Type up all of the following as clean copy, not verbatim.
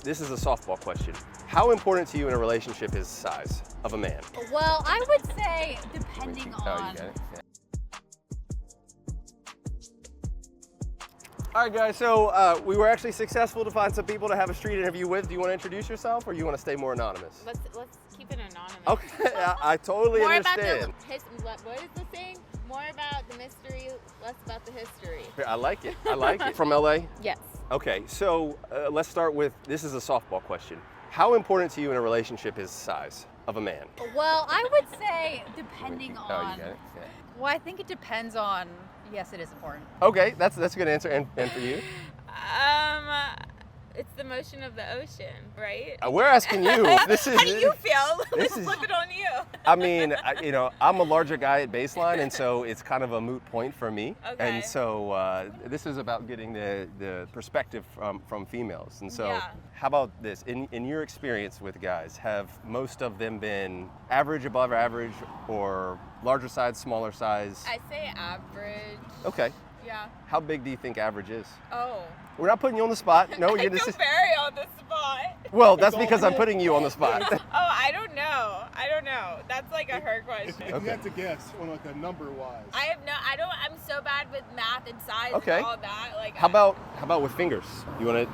This is a softball question. How important to you in a relationship is size of a man? Well, I would say depending Oh, you on. got it? Yeah. All right, guys, so we were actually successful to find some people to have a street interview with. Do you want to introduce yourself or you want to stay more anonymous? Let's keep it anonymous. Okay, I totally More understand. about what is the saying? More about the mystery, less about the history. I like it. I like it. From LA? Yes. Okay, so let's start with, this is a softball question. How important to you in a relationship is size of a man? Well, I would say depending Oh, you on. got it? Yeah. Well, I think it depends on. Yes, it is important. Okay, that's a good answer. And for you? It's the motion of the ocean, right? We're asking you. This is. How do you feel? This Let's is- flip it on you. I mean, I'm a larger guy at baseline, and so it's kind of a moot point for me. Okay. And so this is about getting the perspective from females. And so, Yeah. how about this? In your experience with guys, have most of them been average, above average, or larger size, smaller size? I say average. Okay. Yeah. How big do you think average is? Oh. We're not putting you on the spot. No, I you're feel just. very on the spot. Well, that's because I'm putting you on the spot. Oh, I don't know. That's like a her question. If you had to guess on like a number wise. I'm so bad with math and size Okay. and all that. Like, How about with fingers? You want to?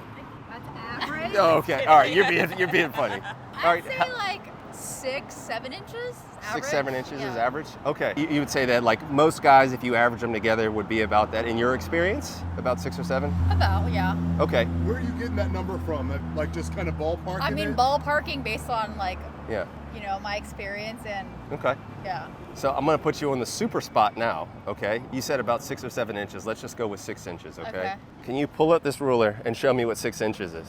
That's average. Oh, okay. All right. You're being funny. All right. I'd say like 6-7 inches. Average. 6-7 inches Yeah. is average. Okay. You would say that like most guys, if you average them together, would be about that. In your experience, about 6 or 7. About, yeah. Okay. Where are you getting that number from? Like just kind of ballparking I mean, it? ballparking based on like, Yeah. my experience and Okay. yeah. So I'm gonna put you on the super spot now. Okay. You said about 6 or 7 inches. Let's just go with 6 inches. Okay. Okay. Can you pull up this ruler and show me what 6 inches is?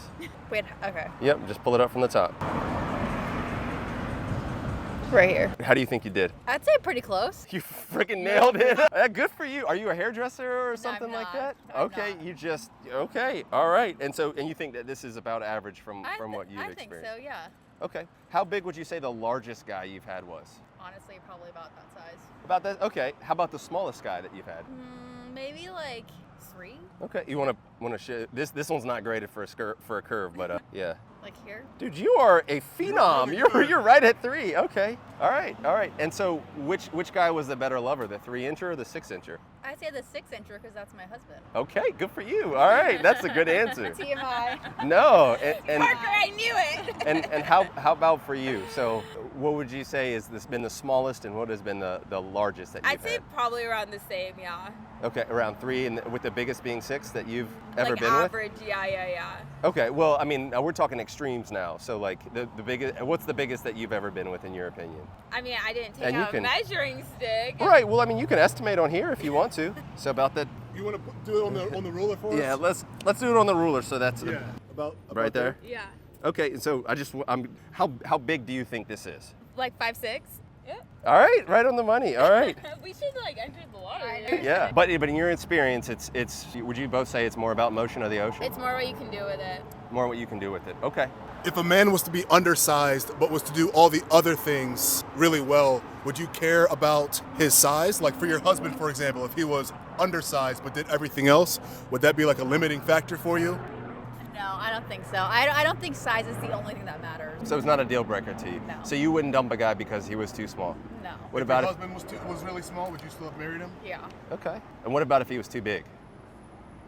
Wait, okay. Yep. Just pull it up from the top. Right here. How do you think you did? I'd say pretty close. You freaking nailed it. Good for you. Are you a hairdresser or something like not. that? I'm Okay, not. you just okay. All right. And you think that this is about average from what you've I experienced? think so, yeah. Okay. How big would you say the largest guy you've had was? Honestly, probably about that size. About that? Okay. How about the smallest guy that you've had? Maybe like 3, Okay. You want to show this one's not graded for a curve, but yeah. like here. Dude, you are a phenom. You're right at 3. Okay. All right. And so which guy was the better lover, the 3-incher or the 6-incher? I'd say the 6-incher because that's my husband. Okay, good for you. All right, that's a good answer. TMI. No, and Parker, I knew it. and how about for you? So, what would you say has this been the smallest, and what has been the largest that you've I'd say had? probably around the same, yeah. Okay, around 3, and with the biggest being 6 that you've ever like been average, yeah. with. Okay, well, I mean, we're talking extremes now. So, like the biggest, what's the biggest that you've ever been with, in your opinion? I mean, I didn't take And you out a can- measuring stick. Right. Well, I mean, you can estimate on here if you want to. So about that. You want to do it on the ruler for us? Yeah, let's do it on the ruler. So that's Yeah. About right there. Yeah. Okay, so how big do you think this is? Like 5'6"? Yeah. All right, right on the money. All right. We should like enter the water. Yeah, but in your experience, it's would you both say it's more about motion of the ocean? It's more what you can do with it. More what you can do with it. Okay. If a man was to be undersized but was to do all the other things really well, would you care about his size? Like for your husband, for example, if he was undersized but did everything else, would that be like a limiting factor for you? No, I don't think so. I don't think size is the only thing that matters. So it's not a deal breaker to you. No. So you wouldn't dump a guy because he was too small. No. What If about your if? husband was really small, would you still have married him? Yeah. Okay. And what about if he was too big?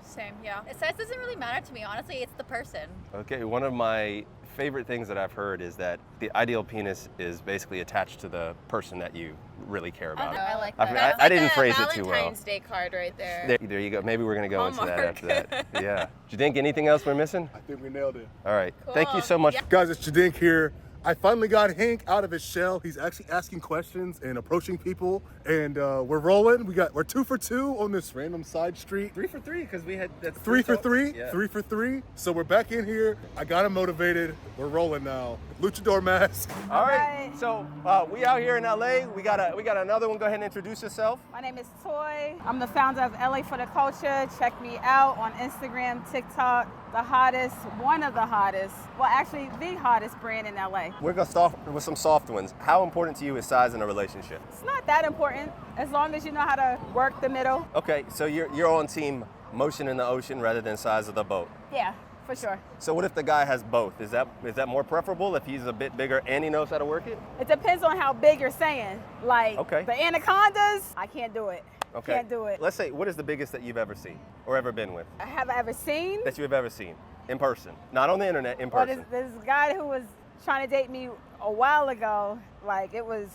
Same, yeah. Size doesn't really matter to me, honestly. It's the person. Okay. One of my favorite things that I've heard is that the ideal penis is basically attached to the person that you really care about. I like I that. mean, That's I like didn't a phrase it too well. Valentine's Day card right there. There you go. Maybe we're gonna go into that Hallmark. after that. Yeah. Do you think anything else we're missing? I think we nailed it. All right. Thank you Cool. so much. Yeah. Guys, it's Jadink here. I finally got Hink out of his shell. He's actually asking questions and approaching people, and we're rolling. We're 2 for 2 on this random side street. 3 for 3 because we had that's 3 for 3, Yeah. 3 for 3. So we're back in here. I got him motivated. We're rolling now. Luchador mask. All right. So we out here in LA. We got another one. Go ahead and introduce yourself. My name is Toy. I'm the founder of LA for the Culture. Check me out on Instagram, TikTok. The hottest, one of the hottest, well actually the hottest brand in LA. We're gonna start with some soft ones. How important to you is size in a relationship? It's not that important as long as you know how to work the middle. Okay, so you're on team motion in the ocean rather than size of the boat. Yeah. for sure. So what if the guy has both? Is that more preferable if he's a bit bigger and he knows how to work it? It depends on how big you're saying. Like Okay. the anacondas, I can't do it. Okay. Can't do it. Let's say, what is the biggest that you've ever seen or ever been with? Have I ever seen? That you have ever seen in person, not on the internet, in Well, person. this guy who was trying to date me a while ago, like it was,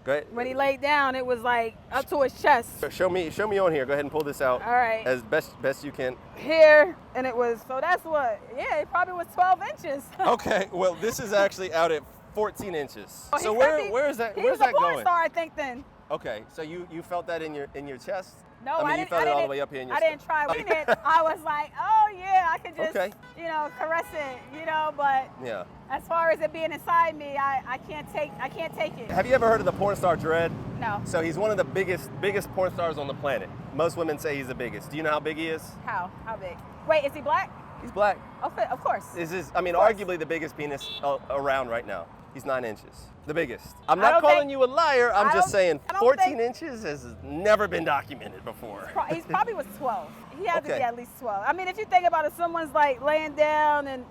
Go ahead. when he laid down, it was like up to his chest. Show me on here. Go ahead and pull this out. All right. As best you can. Here, and it was, so that's what, yeah, it probably was 12 inches. Okay. Well, this is actually out at 14 inches. Oh, So he where said is that? He Where's was a that porn going? star, I think, then. Okay. So you felt that in your chest? No, I mean, you didn't. felt I it all the didn't- way up here in your I didn't try stomach. reading it. I was like, oh yeah, I could just, Okay. Caress it, but Yeah. as far as it being inside me, I can't take it. Have you ever heard of the porn star Dredd? No. So he's one of the biggest porn stars on the planet. Most women say he's the biggest. Do you know how big he is? How? How big? Wait, is he black? He's black. Of course. This is, course. arguably the biggest penis around right now. He's 9 inches. The biggest. I'm I not don't calling think- you a liar. I'm I just don't- saying I don't 14 think- inches has never been documented before. He probably was 12. He had to Okay. be at least 12. I mean, if you think about it, someone's like laying down and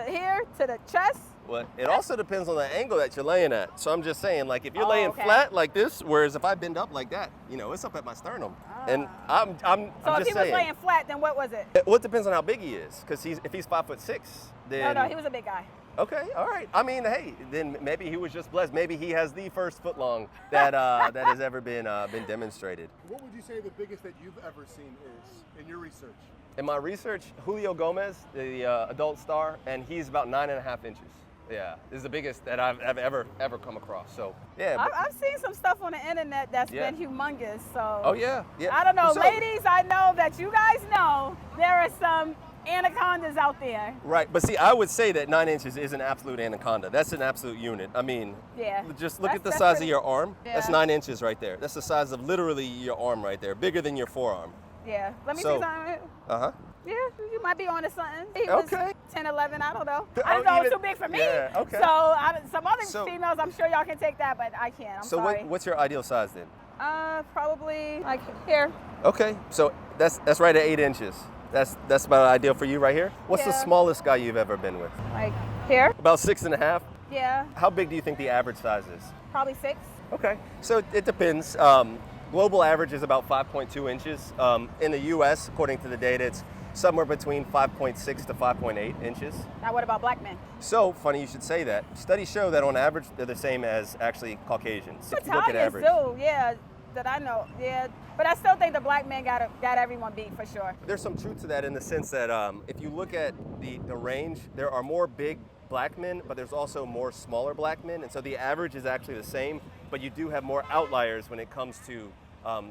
here to the chest. Well, it also depends on the angle that you're laying at. So I'm just saying, like, if you're Oh, laying okay. flat like this, whereas if I bend up like that, it's up at my sternum. And I'm So just if he was saying. laying flat, then what was it? Well, it depends on how big he is. Because if he's 5'6", then No, he was a big guy. okay, all right. I mean, hey, then maybe he was just blessed. Maybe he has the first footlong that that has ever been demonstrated. What would you say the biggest that you've ever seen is in your research? In my research, Julio Gomez, the adult star, and he's about 9.5 inches. Yeah, this is the biggest that I've ever come across. So yeah. I've seen some stuff on the internet that's Yeah. been humongous. So Oh yeah. I don't know, So- ladies. I know that you guys know there are some anacondas out there. Right, but see, I would say that 9 inches is an absolute anaconda. That's an absolute unit. I mean, Yeah. just look at the That's size pretty- of your arm. That's Yeah. 9 inches right there. That's the size of literally your arm right there, bigger than your forearm. Yeah. Let me So- see something. Uh-huh. Yeah, you might be on to something. He was Okay. 10, 11, I don't know. Oh, I didn't know it was even- too big for me. yeah, okay. So some other So- females, I'm sure y'all can take that, but I can't. I'm So sorry. what's your ideal size then? Probably like here. Okay, so that's right at 8 inches. That's about ideal for you right here. What's the Yeah. smallest guy you've ever been with? Like here. About 6.5. Yeah, How big do you think the average size is? probably 6. Okay, so it depends. Global average is about 5.2 inches. In the U.S., according to the data, it's somewhere between 5.6 to 5.8 inches. Now what about black men? So funny you should say that. Studies show that on average they're the same as actually Caucasians. If you look at Italians average. do, yeah, that I know. Yeah, but I still think the black men got everyone beat for sure. There's some truth to that in the sense that if you look at the range, there are more big black men, but there's also more smaller black men. And so the average is actually the same, but you do have more outliers when it comes to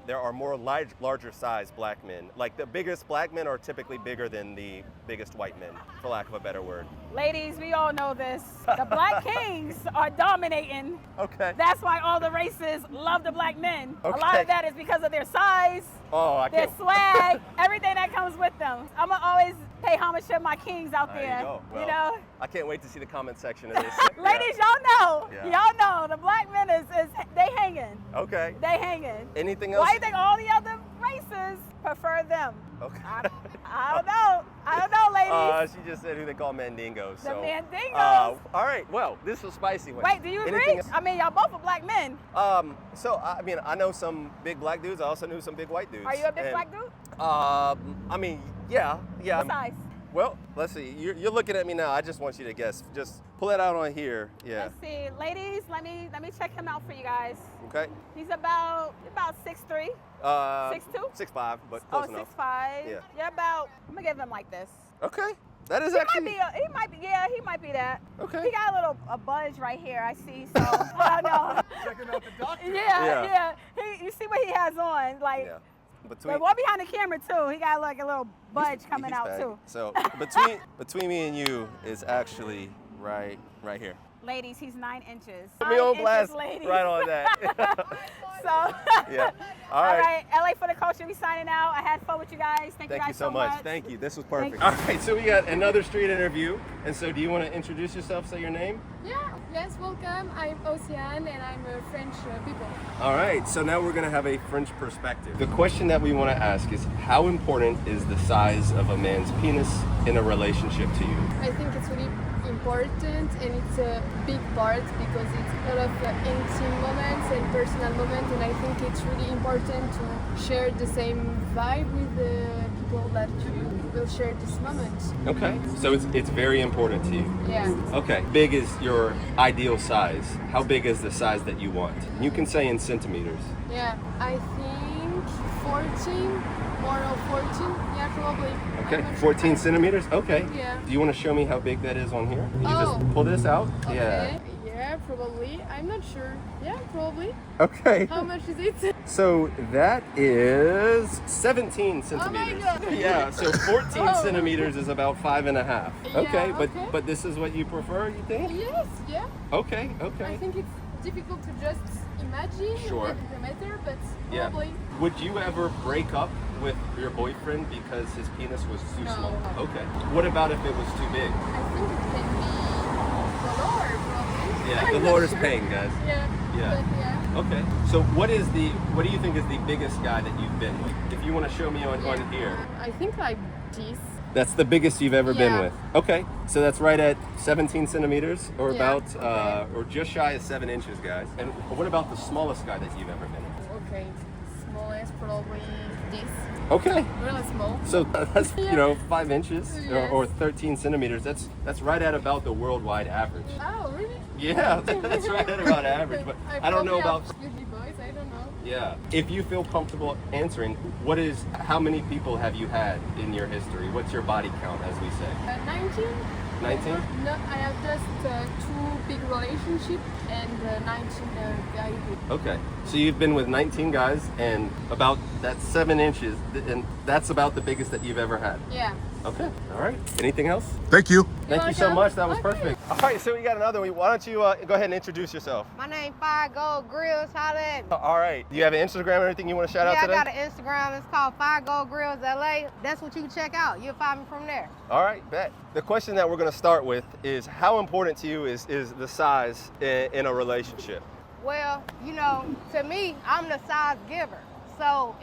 there are more larger size black men. Like the biggest black men are typically bigger than the biggest white men, for lack of a better word. Ladies, we all know this. The black kings are dominating. Okay. That's why all the races love the black men. A lot Okay. of that is because of their size, Oh, I their can't. swag, everything that comes with them. I'm gonna always pay homage to my kings out There there. you go. Well, You know? I can't wait to see the comment section of this. Ladies, y'all know. Yeah. Y'all know the black men is they hanging. Okay. They hanging. Anything else? Why do you think all the other races prefer them? Okay. I don't know. I don't know, ladies. She just said who they call mandingos. The So, mandingos. all right. Well, this was a spicy one. Wait, do you Anything agree? else? I mean, y'all both are black men. So I mean, I know some big black dudes. I also knew some big white dudes. Are you a big And, black dude? I mean, yeah. What size? Well, let's see. You're looking at me now. I just want you to guess. Just pull it out on here. Yeah. Let's see, ladies. Let me check him out for you guys. Okay. He's about 6'3". 6'2"? 6'5", but close Oh, enough. 6'5". Yeah. Yeah, about. I'm gonna give him like this. Okay. That is He actually. might be. Yeah, he might be that. Okay. He got a budge right here. I see. So I know. Checking out the doctor. Yeah. You see what he has on, like. Yeah. But one behind the camera too. He got like a little budge coming he's out fat. too. So between me and you is actually right here. Ladies, he's 9 inches. Put me on 9 blast inches, ladies. right on that. So, Yeah. all right. LA for the culture. We signing out. I had fun with you guys. Thank you Thank you guys so much. Thank you. This was perfect. you. All right, so we got another street interview. And so do you want to introduce yourself, say your name? Yeah, yes, welcome. I'm Oceane and I'm a French people. All right, so now we're going to have a French perspective. The question that we want to ask is, how important is the size of a man's penis in a relationship to you? I think it's really important and it's a big part because it's a lot of intimate moments and personal moments, and I think it's really important to share the same vibe with the people that you will share this moment. Okay, so it's very important to you. Yeah. Okay, big is your ideal size. How big is the size that you want? You can say in centimeters. Yeah, I think 14, more of 14. Yeah, probably. Okay, I'm not sure. 14 centimeters? Okay. Yeah. Do you want to show me how big that is on here? You Oh. just pull this out? Okay. Yeah. Yeah, probably. I'm not sure. Yeah, probably. Okay. How much is it? So that is 17 centimeters. God. Yeah, so 14 Oh. centimeters is about 5.5. Yeah, Okay, okay. but this is what you prefer, you think? Yes, yeah. Okay, I okay. think it's difficult to just imagine Sure. the meter, but Yeah. probably. Would you ever break up with your boyfriend because his penis was too No. small? Okay. What about if it was too big? I think it can be the Lord, probably. Yeah, I'm the not Lord is sure. paying, guys. Yeah. Yeah. But yeah. Okay. So what do you think is the biggest guy that you've been with? If you want to show me on here. I think like this. That's the biggest you've ever been Yeah. with. Okay, so that's right at 17 centimeters, or Yeah, about, okay. or just shy of 7 inches, guys. And what about the smallest guy that you've ever been with? Okay. Smallest probably this. Okay, Really small. so that's Yeah. 5 inches Yes. or 13 centimeters. That's right at about the worldwide average. Oh, really? Yeah, that's right at about average. But I don't know about. With the boys, I don't know. Yeah. If you feel comfortable answering, how many people have you had in your history? What's your body count, as we say? 19. 19? No, I have just 2 big relationships and 19 guys. Okay. So you've been with 19 guys, and about that's 7 inches, and that's about the biggest that you've ever had. Yeah. Okay. All right. Anything else? Thank you. Thank you so welcome. much. That was Okay. perfect. All right. So we got another one. Why don't you go ahead and introduce yourself? My name Five Gold Grills. Holla at me. All right. Do you have an Instagram or anything you want to shout out Yeah, I today? got an Instagram. It's called Five Gold Grills LA. That's what you can check out. You'll find me from there. All right, bet. The question that we're going to start with is, how important to you is the size in a relationship? Well, to me, I'm the size giver. So,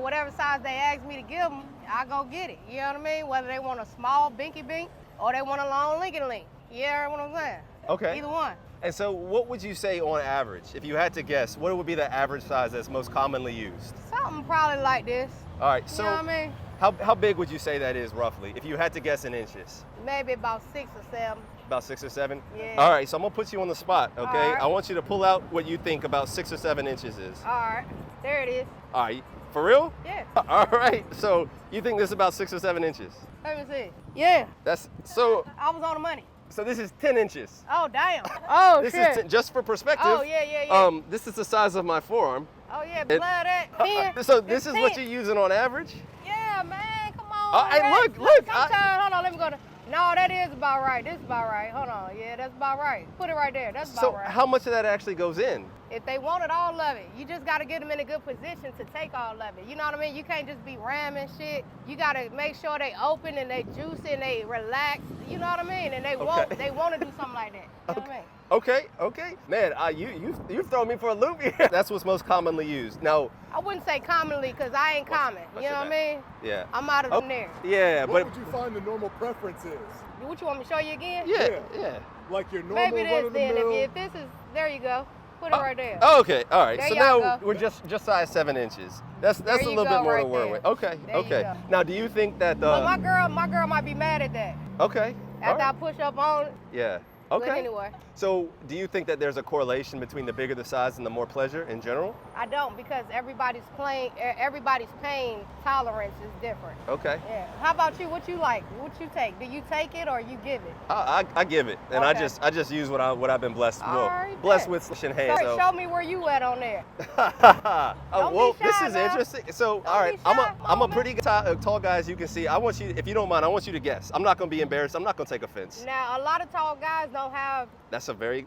whatever size they ask me to give them, I go get it. You know what I mean? Whether they want a small binky bink or they want a long linky link. You know what I'm saying? Okay. Either one. And so what would you say on average, if you had to guess, what would be the average size that's most commonly used? Something probably like this. All right, so You know what I mean? how big would you say that is roughly, if you had to guess in inches? Maybe about 6 or 7. About 6 or 7? Yeah. All right, so I'm gonna put you on the spot, okay? All right. I want you to pull out what you think about 6 or 7 inches is. All right. There it is. All right, for real? Yeah. All right, so you think this is about 6 or 7 inches? Let me see. Yeah. That's, so I was on the money. this is 10 inches. Oh, damn. Oh, This shit. is 10, just for perspective. Oh, yeah. This is the size of my forearm. Oh, yeah, It- blood that. 10. So this is It's what 10. you're using on average? Yeah, man, come on. Oh, hey, man. look, Sometimes, hold on, let me go to. No, that is about right. This is about right. Hold on. Yeah, that's about right. Put it right there. That's about So right. how much of that actually goes in? If they wanted all of it, you just got to get them in a good position to take all of it. You know what I mean? You can't just be ramming shit. You got to make sure they open and they juicy and they relax. You know what I mean? And they Okay. want to do something like that. You know what I mean? Okay. Man, you've thrown me for a loop here. That's what's most commonly used. Now, I wouldn't say commonly because I ain't common. what's You know your what I mean? yeah. I'm out of there. Yeah, What but would you find the normal preference is? What you want me to show you again? yeah. Like your normal Maybe this then. run-of-the-mill? If this is, there you go. Put it right there. Oh, okay, all right. There So y'all now go. we're just size 7 inches. That's There a you little go, bit more right to work there. with. Okay, There you okay. go. Now, do you think that But my girl might be mad at that. okay? all After I right. push up on it. Yeah. But Okay. anyway, So, do you think that there's a correlation between the bigger the size and the more pleasure in general? I don't because everybody's pain tolerance is different. Okay. Yeah. How about you? What you like? What you take? Do you take it or you give it? I give it, and Okay. I just use what I've been blessed All right, blessed bet. with in hand. Sorry, show me where you at on there. Oh, Don't be well, this shy is now. interesting. So, Don't all right, be I'm shy. a Come on, pretty tall guy, as you can see. I want you, if you don't mind, I want you to guess. I'm not gonna be embarrassed. I'm not gonna take offense. Now, a lot of tall guys don't don't have That's a very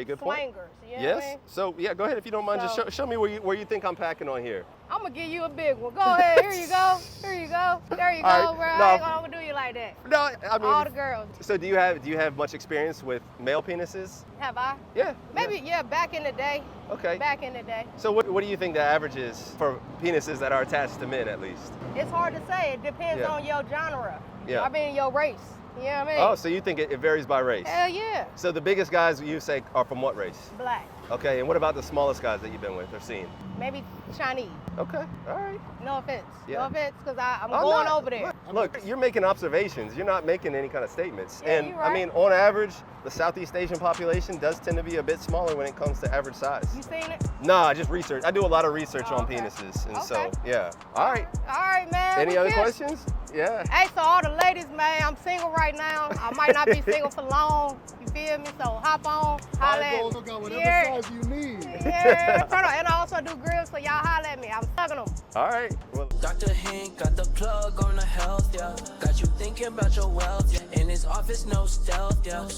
good point. swangers. You know Yes. what I mean? So yeah, go ahead if you don't mind. So- Just show me where you think I'm packing on here. I'm gonna give you a big one. Go ahead. Here you go. Here you go. There you go, All right, bro. no. I ain't gonna do you like that. No, I mean. All the girls. So do you have much experience with male penises? Have I? Yeah. Maybe, yeah, back in the day. Okay. Back in the day. So what do you think the average is for penises that are attached to men at least? It's hard to say. It depends Yeah. on your genre. Yeah. I mean, your race. You know what I mean? Oh, so you think it varies by race? Hell yeah. So the biggest guys you say are from what race? Black. Okay, and what about the smallest guys that you've been with or seen? Maybe Chinese. Okay, all right. No offense. Yeah. No offense, because I'm Oh, going no, over there. Look, you're making observations. You're not making any kind of statements. Yeah, and you're I right. mean, on average, the Southeast Asian population does tend to be a bit smaller when it comes to average size. You seen it? Nah, I just research. I do a lot of research Oh, on okay. penises, and so Okay. yeah. All right. All right, man. Any we other good. questions? Yeah. Hey, so all the ladies, man, I'm single right now. I might not be single for long. You feel me? So hop on, holla at me. got whatever Yeah. size you need. Yeah, and I also do grills, so y'all holla at me. I'm sucking them. All right. Well, Dr. Hink got the plug on the health, yeah. Got you thinking about your wealth, yeah. In his office, no stealth, yeah.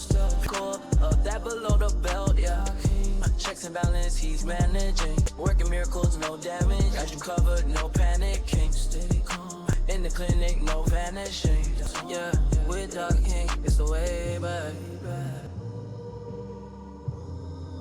Go up that below the belt, yeah. Checks and balance, he's managing. Working miracles, no damage. Got you covered, no panicking. Stay calm. In the clinic, no vanishing. Yeah, with Dr. Hink, it's the way, baby.